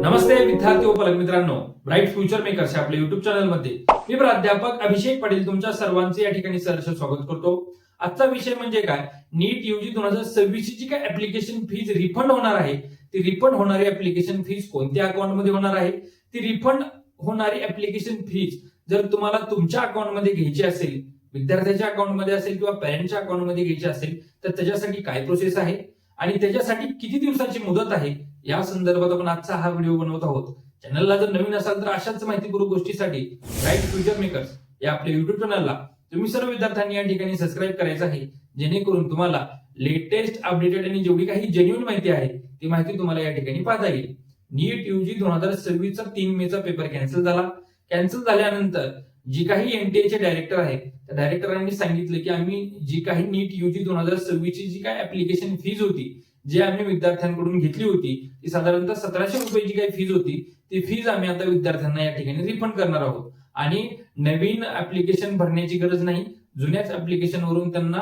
नमस्ते विद्यार्थी व पालक मित्रांनो, ब्राईट फ्युचर मेकर्स आपल्या युट्यूब चॅनल मध्ये मी प्राध्यापक अभिषेक पाटील तुमच्या सर्वांचे या ठिकाणी सहर्ष स्वागत करतो। आजचा विषय म्हणजे काय, नीट यूजी 2026 ची जी काय ऍप्लिकेशन फीज रिफंड होणार आहे, ती रिफंड होणारी ऍप्लिकेशन फीज कोणत्या अकाउंट मध्ये होणार आहे, ती रिफंड होणारी ऍप्लिकेशन फीज जर तुम्हाला तुमच्या अकाउंट मध्ये घ्यायची असेल, विद्यार्थ्याच्या अकाउंट मध्ये असेल किंवा पॅरेंटच्या अकाउंट मध्ये घ्यायची असेल तर त्याच्यासाठी काय प्रोसेस आहे आणि त्याच्यासाठी किती दिवसाची मुदत आहे, या संदर्भात आपण आजचा हा व्हिडिओ बनवत आहोत। चॅनलला जर नवीन असाल तर अशाच माहितीपूर्ण गोष्टीसाठी ब्राईट फ्युचर मेकर्स या आपल्या युट्यूब चॅनलला तुम्ही सर्व विद्यार्थ्यांनी या ठिकाणी सबस्क्राईब करायचं आहे, जेणेकरून तुम्हाला लेटेस्ट अपडेटेड आणि जेवढी काही जेन्युइन माहिती आहे ती माहिती तुम्हाला या ठिकाणी पाहता येईल। नीट यूजी 2026 चा 3 मे चा पेपर कॅन्सल झाला। कॅन्सल झाल्यानंतर जी काही एनटीए चे डायरेक्टर आहे त्या डायरेक्टरांनी सांगितलं की आम्ही जी काही नीट यूजी 2026 ची जी काही ऍप्लिकेशन फीज होती, जी आम्ही विद्यार्थ्यांकडून घेतली होती, ती साधारणतः 1700 रुपये जी काही फीज होती ती फीज आम्ही आता विद्यार्थ्यांना या ठिकाणी रिफंड करणार आहोत आणि नवीन ऍप्लिकेशन भरण्याची गरज नाही। जुन्याच ऍप्लिकेशन वरून त्यांना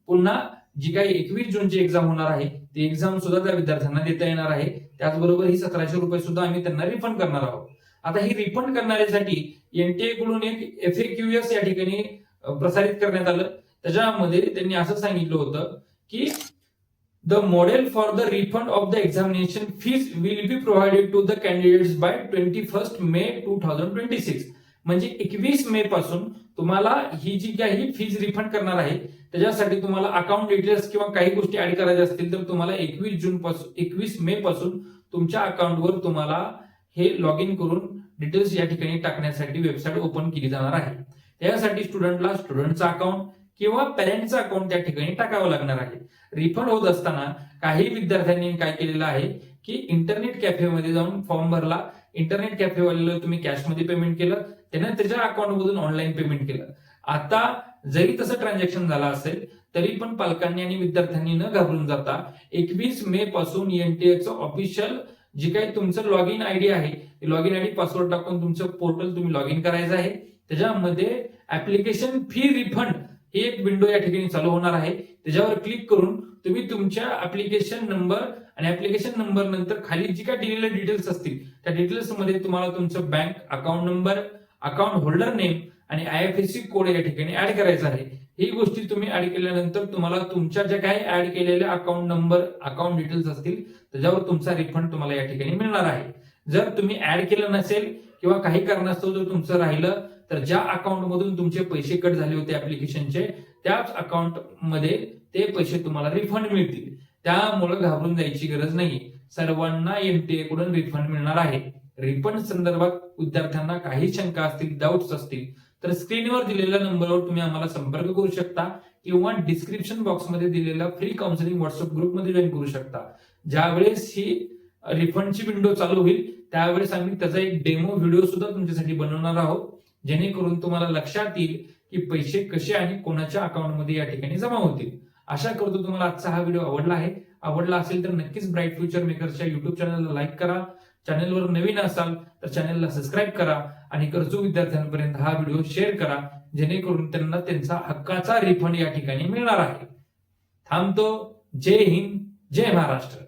पुन्हा जी काही 21 जूनची एक्झाम होणार आहे ती एक्झाम सुद्धा त्या विद्यार्थ्यांना देता येणार आहे। त्याचबरोबर ही 1700 रुपये सुद्धा आम्ही त्यांना रिफंड करणार आहोत। आता ही रिफंड करण्यासाठी एनटीए कडून एक एफएक्यूएस या ठिकाणी प्रसारित करण्यात आलं। त्याच्यामध्ये त्यांनी असं सांगितलं होतं की The model for the refund of the examination fees will be provided to the candidates by 21st May 2026। म्हणजे 21 मे पासून तुम्हाला ही जी काही फीज रिफंड करणार आहे त्याच्यासाठी तुम्हाला अकाउंट डिटेल्स किंवा काही गोष्टी ऍड करायच्या असतील तर तुम्हाला 21 मे पासून तुमच्या अकाउंटवर तुम्हाला हे लॉग इन करून डिटेल्स या ठिकाणी टाकण्यासाठी वेबसाईट ओपन केली जाणार आहे। त्यासाठी स्टुडंटला स्टुडंटचा अकाउंट किंवा पॅरेंटचा अकाउंट त्या ठिकाणी टाकावं लागणार आहे। रिफंड होत असताना काही विद्यार्थ्यांनी काय केलेलं आहे की इंटरनेट कॅफेमध्ये जाऊन फॉर्म भरला, इंटरनेट कॅफेवाल्याला तुम्ही कॅशमध्ये पेमेंट केलं, त्याने त्याच्या अकाउंट मधून ऑनलाईन पेमेंट केलं। आता जरी तसं ट्रान्झॅक्शन झालं असेल तरी पण पालकांनी आणि विद्यार्थ्यांनी न घाबरून जाता 21 मे पासून एनटीएचं ऑफिशियल जे काही तुमचं लॉग इन आयडी आहे, लॉग इन आयडी पासवर्ड टाकून तुमचं पोर्टल तुम्ही लॉग इन करायचं आहे। त्याच्यामध्ये ऍप्लिकेशन फी रिफंड ही एक विंडो या ठिकाणी चालू होणार आहे। त्याच्यावर क्लिक करून तुम्ही तुमच्या ऍप्लिकेशन नंबर आणि ऍप्लिकेशन नंबर नंतर खाली जी काय दिलेले डिटेल्स असतील त्या डिटेल्स मध्ये तुम्हाला तुमचं bank account number, account holder name आणि आयएफएससी कोड या ठिकाणी ऍड करायचा आहे। ही गोष्टी तुम्ही ऍड केल्यानंतर तुम्हाला तुमच्या ज्या काही ऍड केलेल्या अकाउंट नंबर, अकाउंट डिटेल्स असतील त्याच्यावर तुमचा रिफंड तुम्हाला या ठिकाणी मिळणार आहे। जर तुम्ही ऍड केलं नसेल किंवा काही कारणास्तव जर तुमचं राहिलं तर ज्या अकाउंट मधून तुमचे पैसे कट झाले होते ऍप्लिकेशनचे त्याच अकाउंट मध्ये ते पैसे तुम्हाला रिफंड मिळतील। त्यामुळे घाबरून जायची गरज नाही, सर्वांना एनटीए कडून रिफंड मिळणार आहे। रिफंड संदर्भात विद्यार्थ्यांना काही शंका असतील, डाऊट्स असतील तर स्क्रीनवर दिलेल्या नंबरवर तुम्ही आम्हाला संपर्क करू शकता किंवा डिस्क्रिप्शन बॉक्समध्ये दिलेल्या फ्री काउन्सिलिंग व्हॉट्सअप ग्रुपमध्ये जॉईन करू शकता। ज्यावेळेस ही रिफंडची विंडो चालू होईल त्यावेळेस आम्ही त्याचा एक डेमो व्हिडिओ सुद्धा तुमच्यासाठी बनवणार आहोत, जेणेकरून तुम्हाला लक्षात येईल की पैसे कसे आणि कोणाच्या अकाउंटमध्ये या ठिकाणी जमा होतील। आशा करतो तुम्हाला आजचा हा व्हिडिओ आवडला आहे। आवडला असेल तर नक्कीच ब्राईट फ्युचर मेकर्सच्या युट्यूब चॅनलला लाईक करा, चॅनलवर नवीन असाल तर चॅनलला सबस्क्राईब करा आणि गरजू विद्यार्थ्यांपर्यंत हा व्हिडिओ शेअर करा, जेणेकरून त्यांना त्यांचा हक्काचा रिफंड या ठिकाणी मिळणार आहे। थांबतो। जय हिंद, जय महाराष्ट्र।